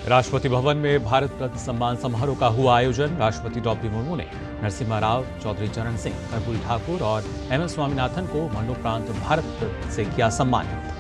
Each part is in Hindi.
राष्ट्रपति भवन में भारत रत्न सम्मान समारोह का हुआ आयोजन। राष्ट्रपति द्रौपदी मुर्मू ने नरसिम्हा राव, चौधरी चरण सिंह, कर्पूरी ठाकुर और एमएस स्वामीनाथन को मरणोपरांत भारत रत्न से किया सम्मानित।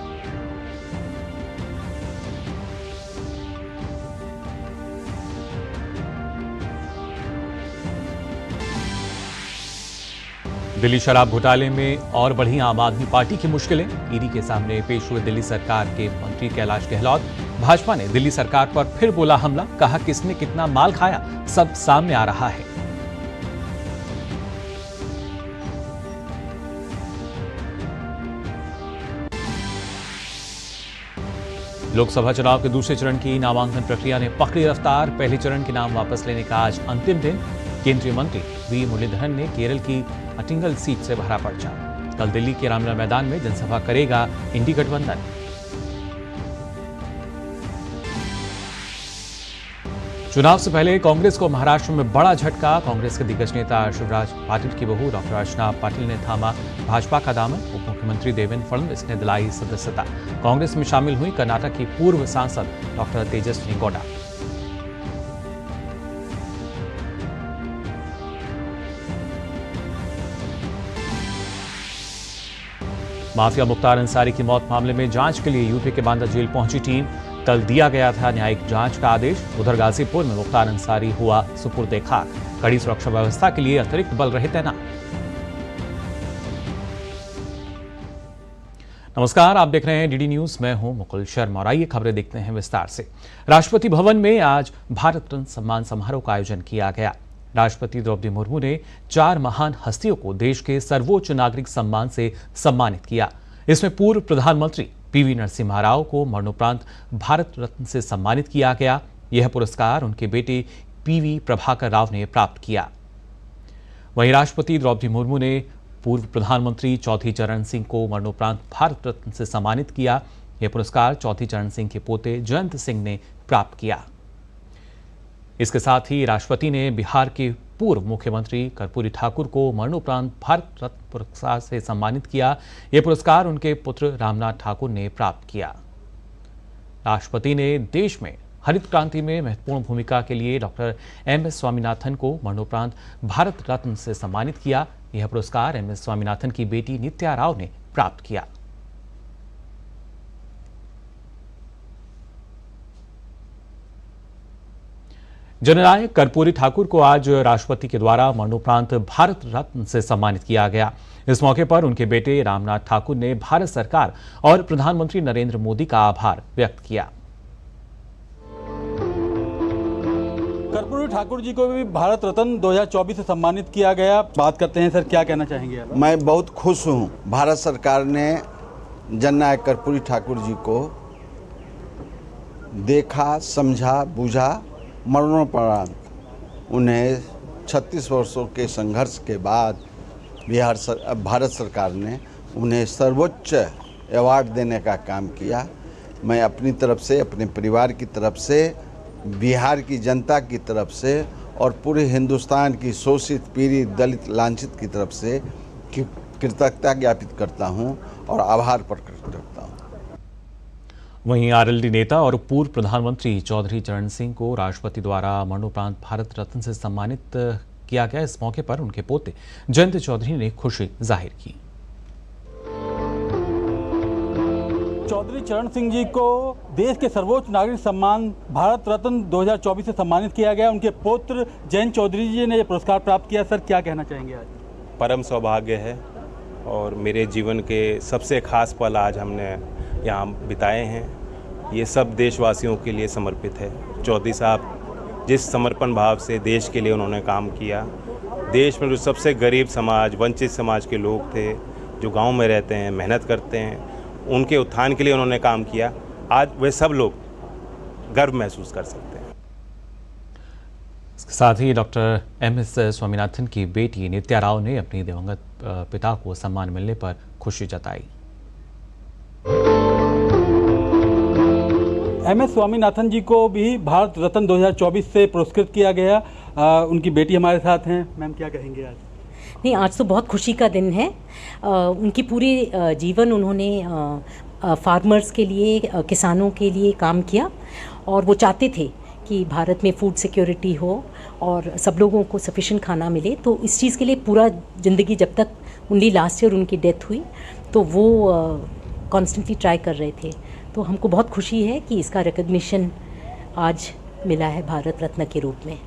दिल्ली शराब घोटाले में और बढ़ी आम आदमी पार्टी की मुश्किलें। ईडी के सामने पेश हुए दिल्ली सरकार के मंत्री कैलाश गहलोत। भाजपा ने दिल्ली सरकार पर फिर बोला हमला, कहा किसने कितना माल खाया सब सामने आ रहा है। लोकसभा चुनाव के दूसरे चरण की नामांकन प्रक्रिया ने पकड़ी रफ्तार। पहले चरण के नाम वापस लेने का आज अंतिम दिन। केंद्रीय मंत्री वी मुरलीधरन ने केरल की अटिंगल सीट से भरा पर्चा। कल दिल्ली के रामलीला मैदान में जनसभा करेगा इंडी गठबंधन। चुनाव से पहले कांग्रेस को महाराष्ट्र में बड़ा झटका। कांग्रेस के दिग्गज नेता शिवराज पाटिल की बहू डॉक्टर अर्चना पाटिल ने थामा भाजपा का दामन। उप मुख्यमंत्री देवेंद्र फडणवीस ने दिलाई सदस्यता। कांग्रेस में शामिल हुई कर्नाटक की पूर्व सांसद डॉक्टर तेजस्विनी गौड़ा। माफिया मुख्तार अंसारी की मौत मामले में जांच के लिए यूपी के बांदा जेल पहुंची टीम। कल दिया गया था न्यायिक जांच का आदेश। उधर गाजीपुर में मुख्तार अंसारी हुआ सुपुर्दे खाक। कड़ी सुरक्षा व्यवस्था के लिए अतिरिक्त बल रहे तैनात। नमस्कार, आप देख रहे हैं डीडी न्यूज। मैं हूं मुकुल शर्मा और आइए खबरें देखते हैं विस्तार से। राष्ट्रपति भवन में आज भारत रत्न सम्मान समारोह का आयोजन किया गया। राष्ट्रपति द्रौपदी मुर्मू ने 4 महान हस्तियों को देश के सर्वोच्च नागरिक सम्मान से सम्मानित किया। इसमें पूर्व प्रधानमंत्री पीवी नरसिम्हा राव को मरणोपरांत भारत रत्न से सम्मानित किया गया। यह पुरस्कार उनके बेटे पीवी प्रभाकर राव ने प्राप्त किया। वहीं राष्ट्रपति द्रौपदी मुर्मू ने पूर्व प्रधानमंत्री चौधरी चरण सिंह को मरणोपरांत भारत रत्न से सम्मानित किया। यह पुरस्कार चौधरी चरण सिंह के पोते जयंत सिंह ने प्राप्त किया। इसके साथ ही राष्ट्रपति ने बिहार के पूर्व मुख्यमंत्री कर्पूरी ठाकुर को मरणोपरांत भारत रत्न पुरस्कार से सम्मानित किया। यह पुरस्कार उनके पुत्र रामनाथ ठाकुर ने प्राप्त किया। राष्ट्रपति ने देश में हरित क्रांति में महत्वपूर्ण भूमिका के लिए डॉक्टर एमएस स्वामीनाथन को मरणोपरांत भारत रत्न से सम्मानित किया। यह पुरस्कार एमएस स्वामीनाथन की बेटी नित्या राव ने प्राप्त किया। जननायक कर्पूरी ठाकुर को आज राष्ट्रपति के द्वारा मरणोपरांत भारत रत्न से सम्मानित किया गया। इस मौके पर उनके बेटे रामनाथ ठाकुर ने भारत सरकार और प्रधानमंत्री नरेंद्र मोदी का आभार व्यक्त किया। कर्पूरी ठाकुर जी को भी भारत रत्न 2024 से सम्मानित किया गया। बात करते हैं सर, क्या कहना चाहेंगे आप? मैं बहुत खुश हूं। भारत सरकार ने जननायक कर्पूरी ठाकुर जी को देखा, समझा, बूझा। मरणोपरांत उन्हें 36 वर्षों के संघर्ष के बाद भारत सरकार ने उन्हें सर्वोच्च अवार्ड देने का काम किया। मैं अपनी तरफ से, अपने परिवार की तरफ से, बिहार की जनता की तरफ से और पूरे हिंदुस्तान की शोषित, पीड़ित, दलित, लांछित की तरफ से कृतज्ञता ज्ञापित करता हूं और आभार प्रकट करता हूं। वहीं आरएलडी नेता और पूर्व प्रधानमंत्री चौधरी चरण सिंह को राष्ट्रपति द्वारा मरणोपरांत भारत रत्न से सम्मानित किया गया। इस मौके पर उनके पोते जयंत चौधरी ने खुशी जाहिर की। चौधरी चरण सिंह जी को देश के सर्वोच्च नागरिक सम्मान भारत रत्न 2024 से सम्मानित किया गया। उनके पुत्र जयंत चौधरी जी ने यह पुरस्कार प्राप्त किया। सर, क्या कहना चाहेंगे आज? परम सौभाग्य है और मेरे जीवन के सबसे खास पल आज हमने यहाँ बिताए हैं। ये सब देशवासियों के लिए समर्पित है। चौधरी साहब जिस समर्पण भाव से देश के लिए उन्होंने काम किया, देश में जो सबसे गरीब समाज, वंचित समाज के लोग थे, जो गांव में रहते हैं, मेहनत करते हैं, उनके उत्थान के लिए उन्होंने काम किया। आज वे सब लोग गर्व महसूस कर सकते हैं। इसके साथ ही डॉक्टर एमएस स्वामीनाथन की बेटी नित्या राव ने अपनी दिवंगत पिता को सम्मान मिलने पर खुशी जताई। एमएस स्वामीनाथन जी को भी भारत रत्न 2024 से पुरस्कृत किया गया। उनकी बेटी हमारे साथ हैं। मैम, क्या कहेंगे आज? नहीं, आज तो बहुत खुशी का दिन है। उनकी पूरी जीवन उन्होंने फार्मर्स के लिए, किसानों के लिए काम किया और वो चाहते थे कि भारत में फूड सिक्योरिटी हो और सब लोगों को सफिशिएंट खाना मिले। तो इस चीज़ के लिए पूरा ज़िंदगी, जब तक ओनली लास्ट ईयर उनकी डेथ हुई, तो वो कॉन्स्टेंटली ट्राई कर रहे थे। तो हमको बहुत खुशी है कि इसका रिकग्निशन आज मिला है भारत रत्न के रूप में।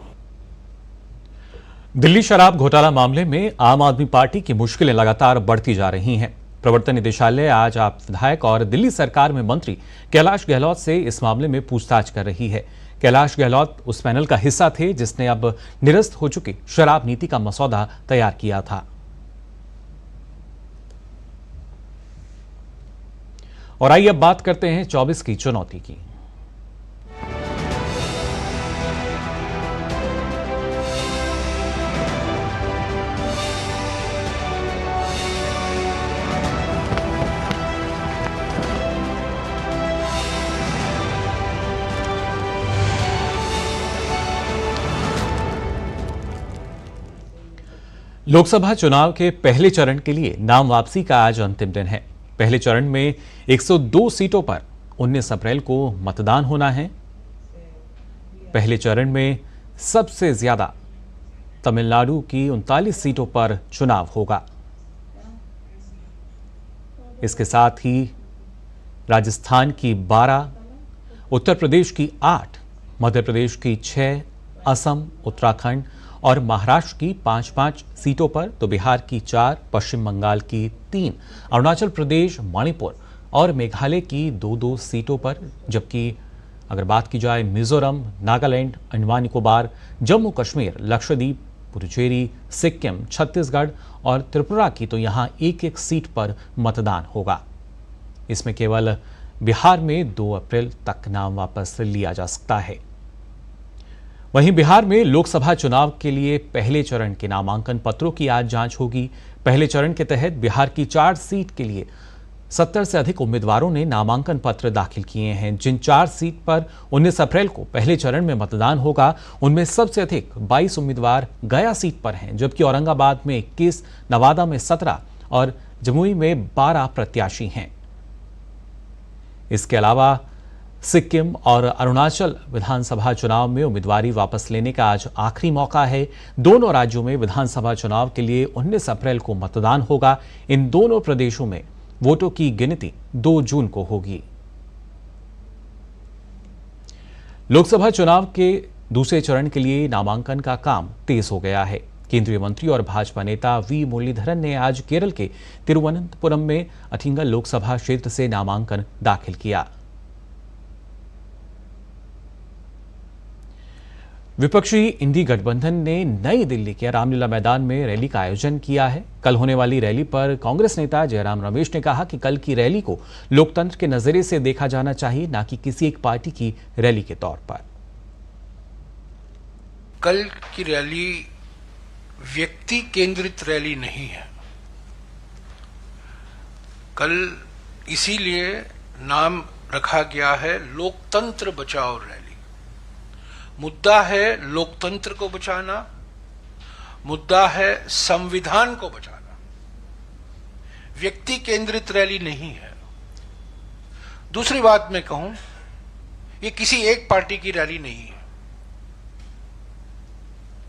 दिल्ली शराब घोटाला मामले में आम आदमी पार्टी की मुश्किलें लगातार बढ़ती जा रही हैं। प्रवर्तन निदेशालय आज आप विधायक और दिल्ली सरकार में मंत्री कैलाश गहलोत से इस मामले में पूछताछ कर रही है। कैलाश गहलोत उस पैनल का हिस्सा थे जिसने अब निरस्त हो चुकी शराब नीति का मसौदा तैयार किया था। और आइए अब बात करते हैं 24 की चुनौती की। लोकसभा चुनाव के पहले चरण के लिए नाम वापसी का आज अंतिम दिन है। पहले चरण में 102 सीटों पर 19 अप्रैल को मतदान होना है। पहले चरण में सबसे ज्यादा तमिलनाडु की 39 सीटों पर चुनाव होगा। इसके साथ ही राजस्थान की 12, उत्तर प्रदेश की 8, मध्य प्रदेश की 6, असम, उत्तराखंड और महाराष्ट्र की 5-5 सीटों पर, तो बिहार की 4, पश्चिम बंगाल की 3, अरुणाचल प्रदेश, मणिपुर और मेघालय की 2-2 सीटों पर, जबकि अगर बात की जाए मिजोरम, नागालैंड, अंडमान निकोबार, जम्मू कश्मीर, लक्षद्वीप, पुडुचेरी, सिक्किम, छत्तीसगढ़ और त्रिपुरा की, तो यहां 1-1 सीट पर मतदान होगा। इसमें केवल बिहार में 2 अप्रैल तक नाम वापस लिया जा सकता है। वहीं बिहार में लोकसभा चुनाव के लिए पहले चरण के नामांकन पत्रों की आज जांच होगी। पहले चरण के तहत बिहार की 4 सीट के लिए 70 से अधिक उम्मीदवारों ने नामांकन पत्र दाखिल किए हैं। जिन 4 सीट पर 19 अप्रैल को पहले चरण में मतदान होगा, उनमें सबसे अधिक 22 उम्मीदवार गया सीट पर हैं, जबकि औरंगाबाद में 21, नवादा में 17 और जमुई में 12 प्रत्याशी हैं। इसके अलावा सिक्किम और अरुणाचल विधानसभा चुनाव में उम्मीदवारी वापस लेने का आज आखिरी मौका है। दोनों राज्यों में विधानसभा चुनाव के लिए 19 अप्रैल को मतदान होगा। इन दोनों प्रदेशों में वोटों की गिनती 2 जून को होगी। लोकसभा चुनाव के दूसरे चरण के लिए नामांकन का काम तेज हो गया है। केंद्रीय मंत्री और भाजपा नेता वी मुरलीधरन ने आज केरल के तिरुवनंतपुरम में अथिंगल लोकसभा क्षेत्र से नामांकन दाखिल किया। विपक्षी इंडी गठबंधन ने नई दिल्ली के रामलीला मैदान में रैली का आयोजन किया है। कल होने वाली रैली पर कांग्रेस नेता जयराम रमेश ने कहा कि कल की रैली को लोकतंत्र के नजरिए से देखा जाना चाहिए, न कि किसी एक पार्टी की रैली के तौर पर। कल की रैली व्यक्ति केंद्रित रैली नहीं है। कल इसीलिए नाम रखा गया है लोकतंत्र बचाओ रैली। मुद्दा है लोकतंत्र को बचाना, मुद्दा है संविधान को बचाना। व्यक्ति केंद्रित रैली नहीं है। दूसरी बात मैं कहूं, ये किसी एक पार्टी की रैली नहीं है।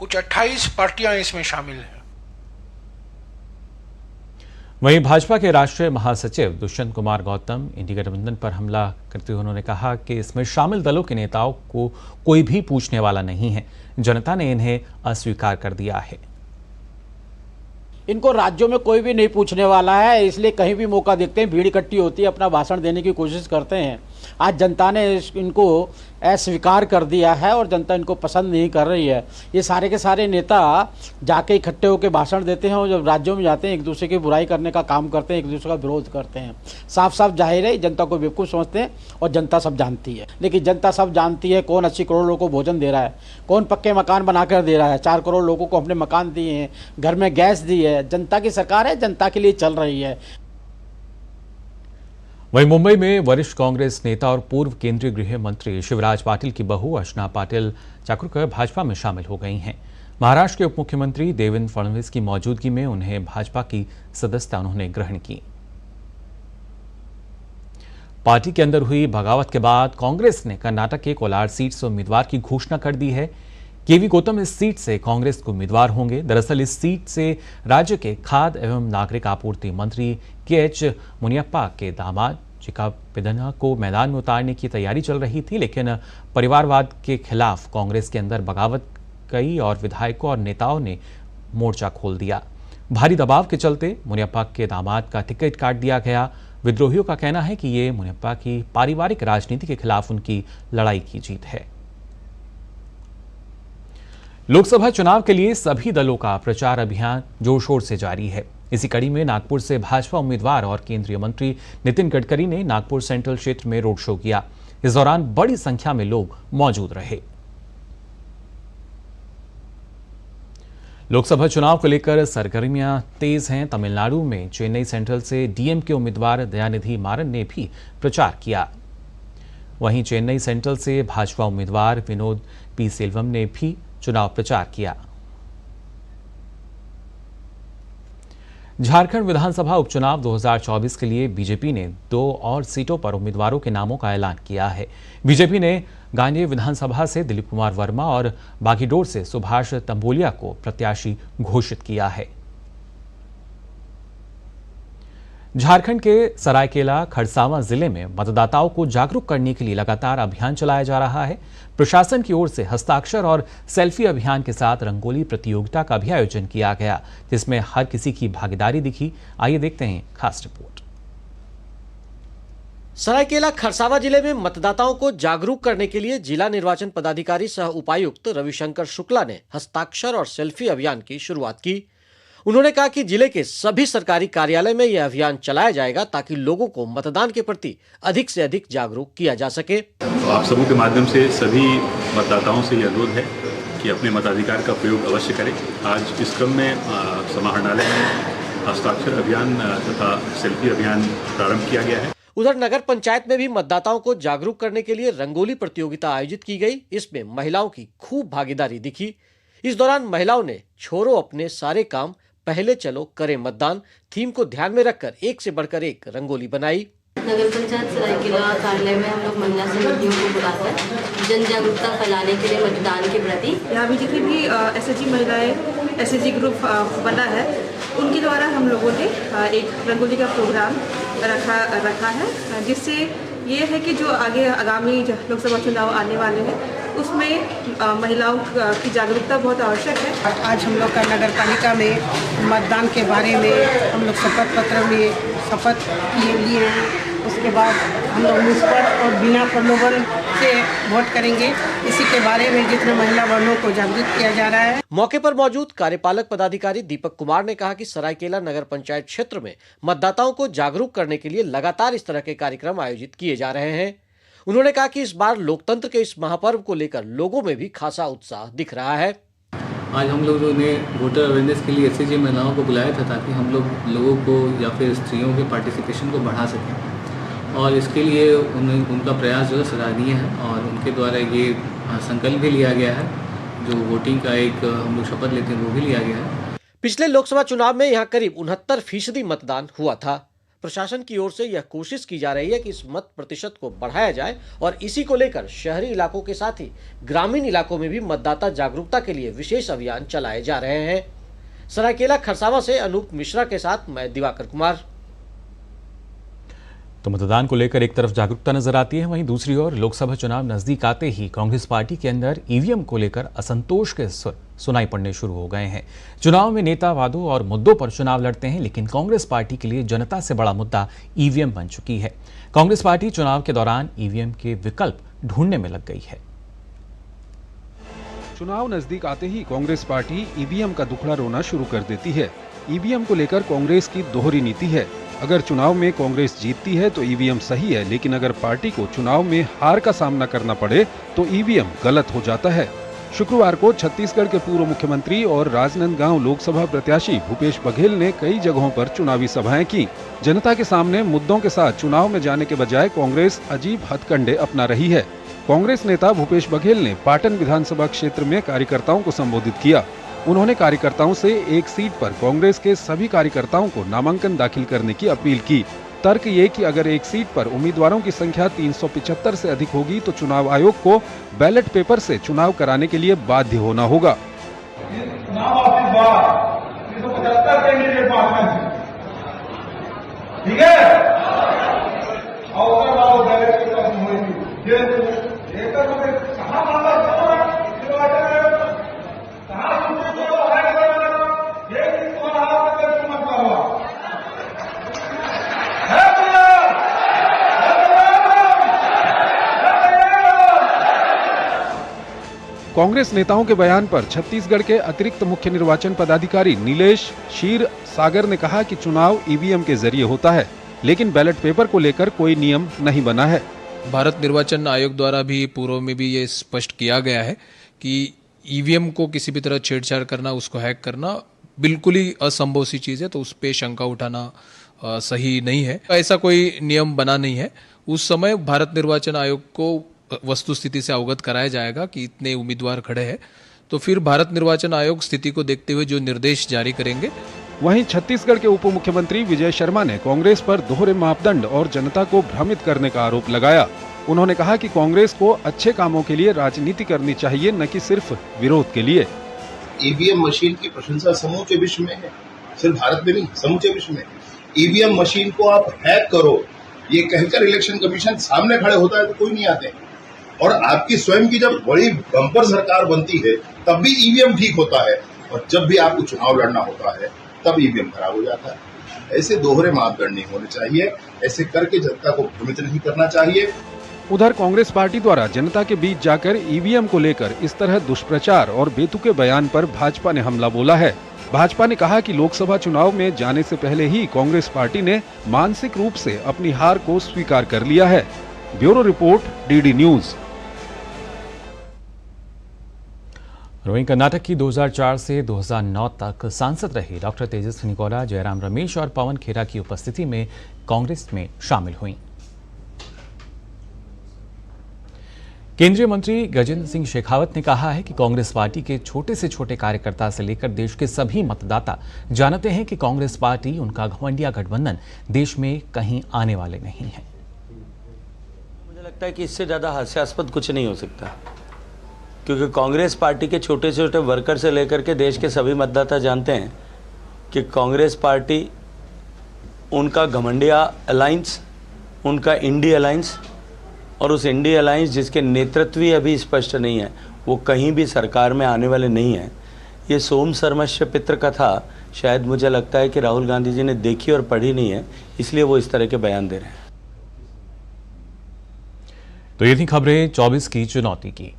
कुछ 28 पार्टियां इसमें शामिल हैं। वहीं भाजपा के राष्ट्रीय महासचिव दुष्यंत कुमार गौतम इंडी गठबंधन पर हमला करते हुए उन्होंने कहा कि इसमें शामिल दलों के नेताओं को कोई भी पूछने वाला नहीं है। जनता ने इन्हें अस्वीकार कर दिया है। इनको राज्यों में कोई भी नहीं पूछने वाला है, इसलिए कहीं भी मौका देखते हैं, भीड़ इकट्ठी होती है, अपना भाषण देने की कोशिश करते हैं। आज जनता ने इनको अस्वीकार कर दिया है और जनता इनको पसंद नहीं कर रही है। ये सारे के सारे नेता जाके इकट्ठे होकर भाषण देते हैं और जब राज्यों में जाते हैं एक दूसरे की बुराई करने का काम करते हैं, एक दूसरे का विरोध करते हैं। साफ साफ जाहिर है जनता को बेवकूफ़ समझते हैं और जनता सब जानती है। लेकिन जनता सब जानती है कौन 80 करोड़ लोगों को भोजन दे रहा है, कौन पक्के मकान बनाकर दे रहा है। 4 करोड़ लोगों को अपने मकान दिए हैं, घर में गैस दी है। जनता की सरकार है, जनता के लिए चल रही है। वहीं मुंबई में वरिष्ठ कांग्रेस नेता और पूर्व केंद्रीय गृह मंत्री शिवराज पाटिल की बहू अर्चना पाटिल चाकुरकर भाजपा में शामिल हो गई हैं। महाराष्ट्र के उप मुख्यमंत्री देवेंद्र फडणवीस की मौजूदगी में उन्हें भाजपा की सदस्यता उन्होंने ग्रहण की। पार्टी के अंदर हुई बगावत के बाद कांग्रेस ने कर्नाटक के कोलार सीट से उम्मीदवार की घोषणा कर दी है। केवी गौतम इस सीट से कांग्रेस के उम्मीदवार होंगे। दरअसल इस सीट से राज्य के खाद्य एवं नागरिक आपूर्ति मंत्री के.एच. मुनियप्पा के दामाद चिका पेदना को मैदान में उतारने की तैयारी चल रही थी, लेकिन परिवारवाद के खिलाफ कांग्रेस के अंदर बगावत कई और विधायकों और नेताओं ने मोर्चा खोल दिया। भारी दबाव के चलते मुनियप्पा के दामाद का टिकट काट दिया गया। विद्रोहियों का कहना है कि ये मुनियप्पा की पारिवारिक राजनीति के खिलाफ उनकी लड़ाई की जीत है। लोकसभा चुनाव के लिए सभी दलों का प्रचार अभियान जोर शोर से जारी है। इसी कड़ी में नागपुर से भाजपा उम्मीदवार और केंद्रीय मंत्री नितिन गडकरी ने नागपुर सेंट्रल क्षेत्र में रोड शो किया। इस दौरान बड़ी संख्या में लोग मौजूद रहे। लोकसभा चुनाव को लेकर सरगर्मियां तेज हैं। तमिलनाडु में चेन्नई सेंट्रल से डीएमके उम्मीदवार दयानिधि मारन ने भी प्रचार किया। वहीं चेन्नई सेंट्रल से भाजपा उम्मीदवार विनोद पी सेल्वम ने भी चुनाव प्रचार किया। झारखंड विधानसभा उपचुनाव 2024 के लिए बीजेपी ने 2 और सीटों पर उम्मीदवारों के नामों का ऐलान किया है। बीजेपी ने गांधी विधानसभा से दिलीप कुमार वर्मा और बागीडोर से सुभाष तंबोलिया को प्रत्याशी घोषित किया है। झारखंड के सरायकेला खरसावां जिले में मतदाताओं को जागरूक करने के लिए लगातार अभियान चलाया जा रहा है। प्रशासन की ओर से हस्ताक्षर और सेल्फी अभियान के साथ रंगोली प्रतियोगिता का भी आयोजन किया गया, जिसमें हर किसी की भागीदारी दिखी। आइए देखते हैं खास रिपोर्ट। सरायकेला खरसावां जिले में मतदाताओं को जागरूक करने के लिए जिला निर्वाचन पदाधिकारी सह उपायुक्त रविशंकर शुक्ला ने हस्ताक्षर और सेल्फी अभियान की शुरुआत की। उन्होंने कहा कि जिले के सभी सरकारी कार्यालय में यह अभियान चलाया जाएगा ताकि लोगों को मतदान के प्रति अधिक से अधिक जागरूक किया जा सके। तो आप सबों के माध्यम से सभी मतदाताओं से यह अनुरोध है कि अपने मताधिकार का प्रयोग अवश्य करें। आज इस क्रम में समाहरणालय में हस्ताक्षर अभियान तथा सेल्फी अभियान प्रारंभ किया गया है। उधर नगर पंचायत में भी मतदाताओं को जागरूक करने के लिए रंगोली प्रतियोगिता आयोजित की गई। इसमें महिलाओं की खूब भागीदारी दिखी। इस दौरान महिलाओं ने छोड़ो अपने सारे काम, पहले चलो करें मतदान थीम को ध्यान में रखकर एक से बढ़कर एक रंगोली बनाई। नगर पंचायत सरायकेला कार्यालय में हम लोग महिला समितियों को बुलाकर जन जागरूकता फैलाने के लिए मतदान के प्रति यहाँ भी जितनी भी एसएचजी महिलाएं एसएचजी ग्रुप बना है उनके द्वारा हम लोगों ने एक रंगोली का प्रोग्राम रखा है, जिससे ये है कि जो आगे आगामी लोकसभा चुनाव आने वाले हैं उसमें महिलाओं की जागरूकता बहुत आवश्यक है। आज हम लोग का नगर पालिका में मतदान के बारे में हम लोग शपथ पत्र में शपथ लिए हैं। उसके बाद हम लोग निष्पक्ष और बिना प्रलोभन से वोट करेंगे। इसी के बारे में जितने महिला वर्गों को जागरूक किया जा रहा है। मौके पर मौजूद कार्यपालक पदाधिकारी दीपक कुमार ने कहा कि सरायकेला नगर पंचायत क्षेत्र में मतदाताओं को जागरूक करने के लिए लगातार इस तरह के कार्यक्रम आयोजित किए जा रहे हैं। उन्होंने कहा कि इस बार लोकतंत्र के इस महापर्व को लेकर लोगों में भी खासा उत्साह दिख रहा है। आज हम लोगों ने वोटर अवेयरनेस के लिए एसएचजी महिलाओं को बुलाया था ताकि हम लोगों को या फिर स्त्रियों के पार्टिसिपेशन को बढ़ा सकें, और इसके लिए उनका प्रयास जो है सराहनीय है और उनके द्वारा ये संकल्प भी लिया गया है, जो वोटिंग का एक हम लोग शपथ लेते हैं वो भी लिया गया है। पिछले लोकसभा चुनाव में यहाँ करीब 69% मतदान हुआ था। प्रशासन की ओर से यह कोशिश की जा रही है कि इस मत प्रतिशत को बढ़ाया जाए और इसी को लेकर शहरी इलाकों के साथ ही ग्रामीण इलाकों में भी मतदाता जागरूकता के लिए विशेष अभियान चलाए जा रहे हैं। सरायकेला खरसावां से अनूप मिश्रा के साथ मैं दिवाकर कुमार। तो मतदान को लेकर एक तरफ जागरूकता नजर आती है, वहीं दूसरी ओर लोकसभा चुनाव नजदीक आते ही कांग्रेस पार्टी के अंदर ईवीएम को लेकर असंतोष के सुर सुनाई पड़ने शुरू हो गए हैं। चुनाव में नेता वादों और मुद्दों पर चुनाव लड़ते हैं, लेकिन कांग्रेस पार्टी के लिए जनता से बड़ा मुद्दा ईवीएम बन चुकी है। कांग्रेस पार्टी चुनाव के दौरान ईवीएम के विकल्प ढूंढने में लग गई है। चुनाव नजदीक आते ही कांग्रेस पार्टी ईवीएम का दुखड़ा रोना शुरू कर देती है। ईवीएम को लेकर कांग्रेस की दोहरी नीति है। अगर चुनाव में कांग्रेस जीतती है तो ईवीएम सही है, लेकिन अगर पार्टी को चुनाव में हार का सामना करना पड़े तो ईवीएम गलत हो जाता है। शुक्रवार को छत्तीसगढ़ के पूर्व मुख्यमंत्री और राजनांदगांव लोकसभा प्रत्याशी भूपेश बघेल ने कई जगहों पर चुनावी सभाएं की। जनता के सामने मुद्दों के साथ चुनाव में जाने के बजाय कांग्रेस अजीब हथकंडे अपना रही है। कांग्रेस नेता भूपेश बघेल ने पाटन विधानसभा क्षेत्र में कार्यकर्ताओं को संबोधित किया। उन्होंने कार्यकर्ताओं से एक सीट पर कांग्रेस के सभी कार्यकर्ताओं को नामांकन दाखिल करने की अपील की। तर्क ये कि अगर एक सीट पर उम्मीदवारों की संख्या 375 से अधिक होगी तो चुनाव आयोग को बैलेट पेपर से चुनाव कराने के लिए बाध्य होना होगा। ठीक है, कांग्रेस नेताओं के बयान पर छत्तीसगढ़ के अतिरिक्त मुख्य निर्वाचन पदाधिकारी नीलेश क्षीर सागर ने कहा कि चुनाव ईवीएम के जरिए होता है, लेकिन बैलेट पेपर को लेकर कोई नियम नहीं बना है। भारत निर्वाचन आयोग द्वारा भी पूर्व में भी ये स्पष्ट किया गया है कि ईवीएम को किसी भी तरह छेड़छाड़ करना, उसको हैक करना बिल्कुल ही असंभव सी चीज़ है, तो उस पर शंका उठाना सही नहीं है। ऐसा कोई नियम बना नहीं है। उस समय भारत निर्वाचन आयोग को वस्तुस्थिति से अवगत कराया जाएगा कि इतने उम्मीदवार खड़े हैं, तो फिर भारत निर्वाचन आयोग स्थिति को देखते हुए जो निर्देश जारी करेंगे। वहीं छत्तीसगढ़ के उप मुख्यमंत्री विजय शर्मा ने कांग्रेस पर दोहरे मापदंड और जनता को भ्रमित करने का आरोप लगाया। उन्होंने कहा कि कांग्रेस को अच्छे कामों के लिए राजनीति करनी चाहिए, न कि सिर्फ विरोध के लिए। ईवीएम मशीन की प्रशंसा समूचे विश्व में है, सिर्फ भारत में नहीं, समूचे विश्व में। ईवीएम मशीन को आप हैक करो, ये कहकर इलेक्शन कमीशन सामने खड़े होता है तो कोई नहीं आते। और आपकी स्वयं की जब बड़ी बम्पर सरकार बनती है तब भी ईवीएम ठीक होता है, और जब भी आपको चुनाव लड़ना होता है तब ईवीएम खराब हो जाता है। ऐसे दोहरे मापदंड नहीं होने चाहिए, ऐसे करके जनता को भ्रमित नहीं करना चाहिए। उधर कांग्रेस पार्टी द्वारा जनता के बीच जाकर ईवीएम को लेकर इस तरह दुष्प्रचार और बेतुके बयान पर भाजपा ने हमला बोला है। भाजपा ने कहा कि लोकसभा चुनाव में जाने से पहले ही कांग्रेस पार्टी ने मानसिक रूप से अपनी हार को स्वीकार कर लिया है। Bureau report, DD news. वहीं कर्नाटक की 2004 से 2009 तक सांसद रही डॉक्टर तेजस्विनी गौड़ा जयराम रमेश और पवन खेरा की उपस्थिति में कांग्रेस में शामिल हुईं। केंद्रीय मंत्री गजेंद्र सिंह शेखावत ने कहा है कि कांग्रेस पार्टी के छोटे से छोटे कार्यकर्ता से लेकर देश के सभी मतदाता जानते हैं कि कांग्रेस पार्टी, उनका घमंडिया गठबंधन देश में कहीं आने वाले नहीं है। मुझे लगता है कि इससे ज्यादा हास्यास्पद कुछ नहीं हो सकता, क्योंकि कांग्रेस पार्टी के छोटे से छोटे वर्कर से लेकर के देश के सभी मतदाता जानते हैं कि कांग्रेस पार्टी, उनका घमंडिया अलायंस, उनका इंडी अलायंस, और उस इंडी अलायंस जिसके नेतृत्व ही अभी स्पष्ट नहीं है, वो कहीं भी सरकार में आने वाले नहीं है। ये सोम सर्मश्य पितृ कथा शायद मुझे लगता है कि राहुल गांधी जी ने देखी और पढ़ी नहीं है, इसलिए वो इस तरह के बयान दे रहे हैं। तो ये थी खबरें 24 की चुनौती की।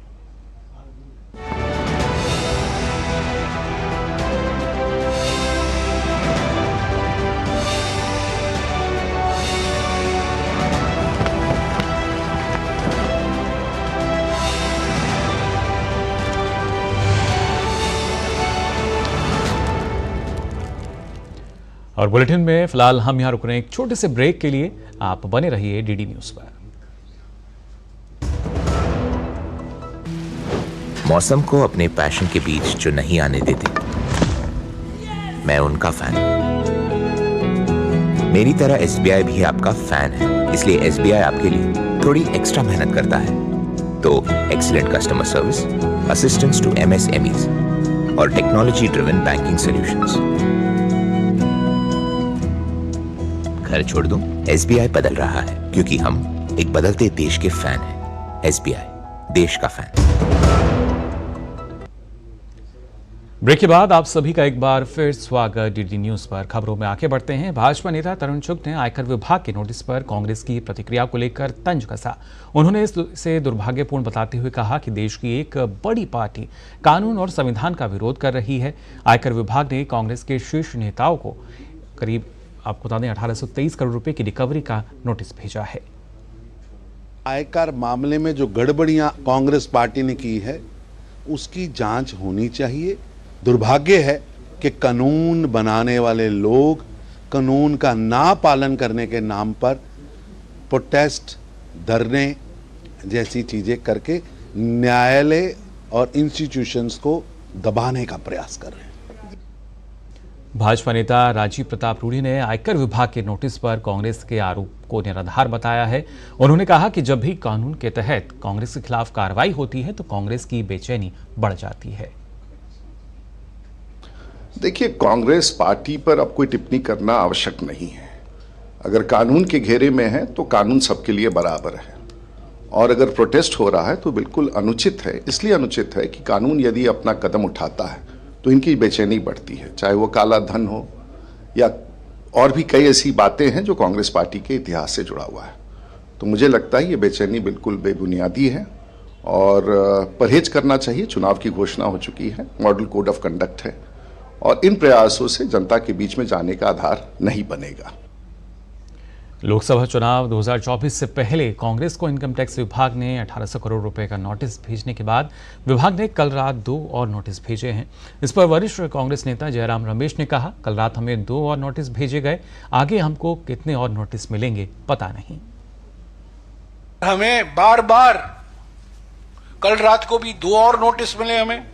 और बुलेटिन में फिलहाल हम यहां रुक रहे हैं एक छोटे से ब्रेक के लिए। आप बने रहिए डीडी न्यूज पर। मौसम को अपने पैशन के बीच जो नहीं आने देते, मैं उनका फैन। मेरी तरह SBI भी आपका फैन है, इसलिए SBI आपके लिए थोड़ी एक्स्ट्रा मेहनत करता है। तो excellent customer service, assistance to MSMEs और टेक्नोलॉजी ड्रिवन बैंकिंग सॉल्यूशंस। घर छोड़ दूं, SBI बदल रहा है, क्योंकि हम एक बदलते देश के फैन हैं। SBI, देश का फैन। ब्रेक के बाद आप सभी का एक बार फिर स्वागत डीडी न्यूज पर। खबरों में आगे बढ़ते हैं। भाजपा नेता तरुण चुग ने आयकर विभाग के नोटिस पर कांग्रेस की प्रतिक्रिया को लेकर तंज कसा। उन्होंने इसे दुर्भाग्यपूर्ण बताते हुए कहा कि देश की एक बड़ी पार्टी कानून और संविधान का विरोध कर रही है। आयकर विभाग ने कांग्रेस के शीर्ष नेताओं को करीब, आपको बता दें, 1823 करोड़ रुपए की रिकवरी का नोटिस भेजा है। आयकर मामले में जो गड़बड़ियां कांग्रेस पार्टी ने की है उसकी जांच होनी चाहिए। दुर्भाग्य है कि कानून बनाने वाले लोग कानून का ना पालन करने के नाम पर प्रोटेस्ट, धरने जैसी चीजें करके न्यायालय और इंस्टीट्यूशंस को दबाने का प्रयास कर रहे हैं। भाजपा नेता राजीव प्रताप रूढ़ी ने आयकर विभाग के नोटिस पर कांग्रेस के आरोप को निराधार बताया है। उन्होंने कहा कि जब भी कानून के तहत कांग्रेस के खिलाफ कार्रवाई होती है तो कांग्रेस की बेचैनी बढ़ जाती है। देखिए, कांग्रेस पार्टी पर अब कोई टिप्पणी करना आवश्यक नहीं है। अगर कानून के घेरे में है तो कानून सबके लिए बराबर है, और अगर प्रोटेस्ट हो रहा है तो बिल्कुल अनुचित है। इसलिए अनुचित है कि कानून यदि अपना कदम उठाता है तो इनकी बेचैनी बढ़ती है, चाहे वो काला धन हो या और भी कई ऐसी बातें हैं जो कांग्रेस पार्टी के इतिहास से जुड़ा हुआ है। तो मुझे लगता है ये बेचैनी बिल्कुल बेबुनियादी है और परहेज करना चाहिए। चुनाव की घोषणा हो चुकी है, मॉडल कोड ऑफ कंडक्ट है, और इन प्रयासों से जनता के बीच में जाने का आधार नहीं बनेगा। लोकसभा चुनाव 2024 से पहले कांग्रेस को इनकम टैक्स विभाग ने 1800 करोड़ रुपए का नोटिस भेजने के बाद विभाग ने कल रात 2 और नोटिस भेजे हैं। इस पर वरिष्ठ कांग्रेस नेता जयराम रमेश ने कहा, कल रात हमें 2 और नोटिस भेजे गए, आगे हमको कितने और नोटिस मिलेंगे पता नहीं। हमें बार बार कल रात को भी 2 और नोटिस मिले हमें।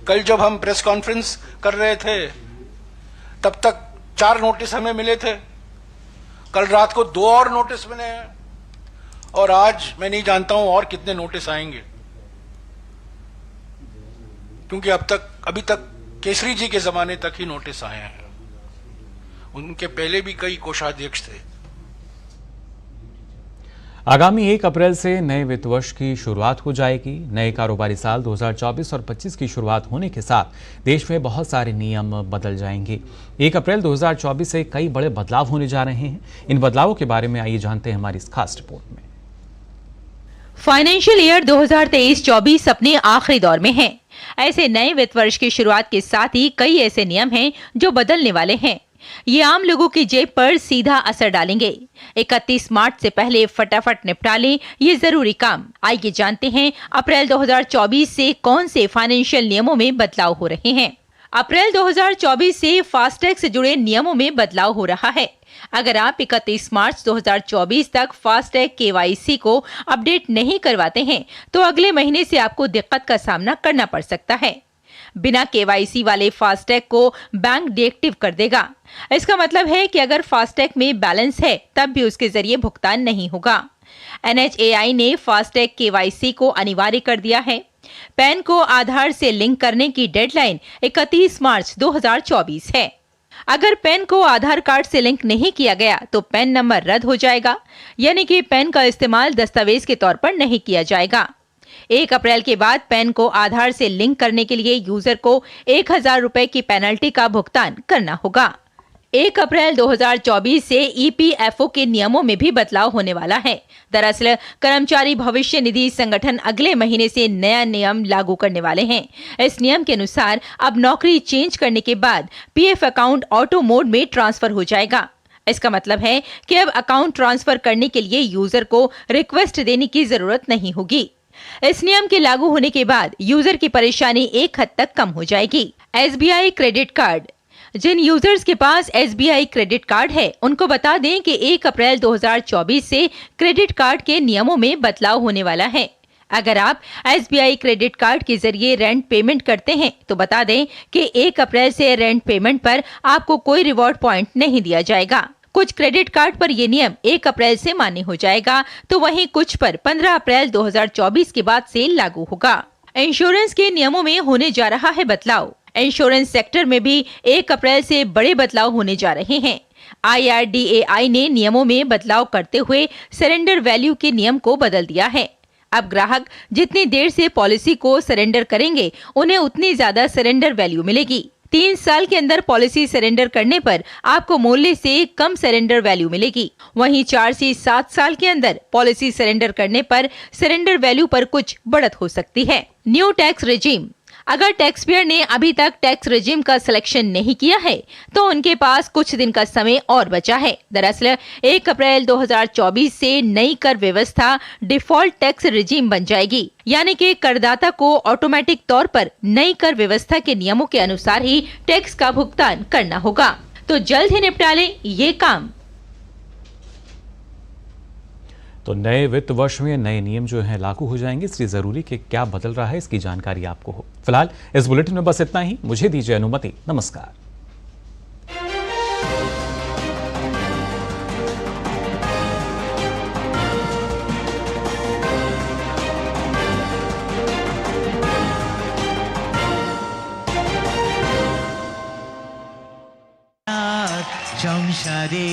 कल जब हम प्रेस कॉन्फ्रेंस कर रहे थे तब तक 4 नोटिस हमें मिले थे, कल रात को 2 और नोटिस मिले हैं, और आज मैं नहीं जानता हूं और कितने नोटिस आएंगे, क्योंकि अभी तक केसरी जी के जमाने तक ही नोटिस आए हैं। उनके पहले भी कई कोषाध्यक्ष थे। आगामी 1 अप्रैल से नए वित्त वर्ष की शुरुआत हो जाएगी। नए कारोबारी साल 2024 और 25 की शुरुआत होने के साथ देश में बहुत सारे नियम बदल जाएंगे। 1 अप्रैल 2024 से कई बड़े बदलाव होने जा रहे हैं। इन बदलावों के बारे में आइए जानते हैं हमारी इस खास रिपोर्ट में। फाइनेंशियल ईयर 2023-24 अपने आखिरी दौर में है। ऐसे नए वित्त वर्ष की शुरुआत के साथ ही कई ऐसे नियम हैं जो बदलने वाले हैं। ये आम लोगों की जेब पर सीधा असर डालेंगे। 31 मार्च से पहले फटाफट निपटा लें ये जरूरी काम। आइए जानते हैं अप्रैल 2024 से कौन से फाइनेंशियल नियमों में बदलाव हो रहे हैं। अप्रैल 2024 से फास्टैग से जुड़े नियमों में बदलाव हो रहा है। अगर आप 31 मार्च 2024 तक फास्टैग KYC को अपडेट नहीं करवाते हैं तो अगले महीने से आपको दिक्कत का सामना करना पड़ सकता है। बिना KYC वाले फास्टैग को बैंक डीएक्टिव कर देगा। इसका मतलब है कि अगर फास्टैग में बैलेंस है तब भी उसके जरिए भुगतान नहीं होगा। NHAI ने फास्टैग KYC को अनिवार्य कर दिया है। पैन को आधार से लिंक करने की डेडलाइन 31 मार्च 2024 है। अगर पैन को आधार कार्ड से लिंक नहीं किया गया तो पैन नंबर रद्द हो जाएगा, यानी कि पैन का इस्तेमाल दस्तावेज के तौर पर नहीं किया जाएगा। 1 अप्रैल के बाद पैन को आधार से लिंक करने के लिए यूजर को 1000 रुपए की पेनल्टी का भुगतान करना होगा। 1 अप्रैल 2024 से EPFO के नियमों में भी बदलाव होने वाला है। दरअसल कर्मचारी भविष्य निधि संगठन अगले महीने से नया नियम लागू करने वाले हैं। इस नियम के अनुसार अब नौकरी चेंज करने के बाद PF अकाउंट ऑटो मोड में ट्रांसफर हो जाएगा। इसका मतलब है कि अब अकाउंट ट्रांसफर करने के लिए यूजर को रिक्वेस्ट देने की जरूरत नहीं होगी। इस नियम के लागू होने के बाद यूजर की परेशानी एक हद तक कम हो जाएगी। SBI credit card. जिन यूजर्स के पास SBI क्रेडिट कार्ड है उनको बता दें कि 1 अप्रैल 2024 से क्रेडिट कार्ड के नियमों में बदलाव होने वाला है। अगर आप SBI क्रेडिट कार्ड के जरिए रेंट पेमेंट करते हैं तो बता दें कि 1 अप्रैल से रेंट पेमेंट पर आपको कोई रिवॉर्ड पॉइंट नहीं दिया जाएगा। कुछ क्रेडिट कार्ड पर यह नियम 1 अप्रैल से मान्य हो जाएगा, तो वहीं कुछ पर 15 अप्रैल 2024 के बाद से लागू होगा। इंश्योरेंस के नियमों में होने जा रहा है बदलाव। इंश्योरेंस सेक्टर में भी 1 अप्रैल से बड़े बदलाव होने जा रहे हैं। IRDAI ने नियमों में बदलाव करते हुए सरेंडर वैल्यू के नियम को बदल दिया है। अब ग्राहक जितनी देर से पॉलिसी को सरेंडर करेंगे उन्हें उतनी ज्यादा सरेंडर वैल्यू मिलेगी। 3 साल के अंदर पॉलिसी सरेंडर करने पर आपको मूल्य से कम सरेंडर वैल्यू मिलेगी। वहीं 4 से 7 साल के अंदर पॉलिसी सरेंडर करने पर सरेंडर वैल्यू पर कुछ बढ़त हो सकती है। New tax regime. अगर टैक्स पेयर ने अभी तक टैक्स रेजिम का सिलेक्शन नहीं किया है तो उनके पास कुछ दिन का समय और बचा है। दरअसल 1 अप्रैल 2024 से नई कर व्यवस्था डिफॉल्ट टैक्स रेजिम बन जाएगी, यानी कि करदाता को ऑटोमेटिक तौर पर नई कर व्यवस्था के नियमों के अनुसार ही टैक्स का भुगतान करना होगा। तो जल्द ही निपटा लें ये काम। तो नए वित्त वर्ष में नए नियम जो हैं लागू हो जाएंगे, इसलिए जरूरी कि क्या बदल रहा है इसकी जानकारी आपको हो। फिलहाल इस बुलेटिन में बस इतना ही। मुझे दीजिए अनुमति। नमस्कार। সংসারে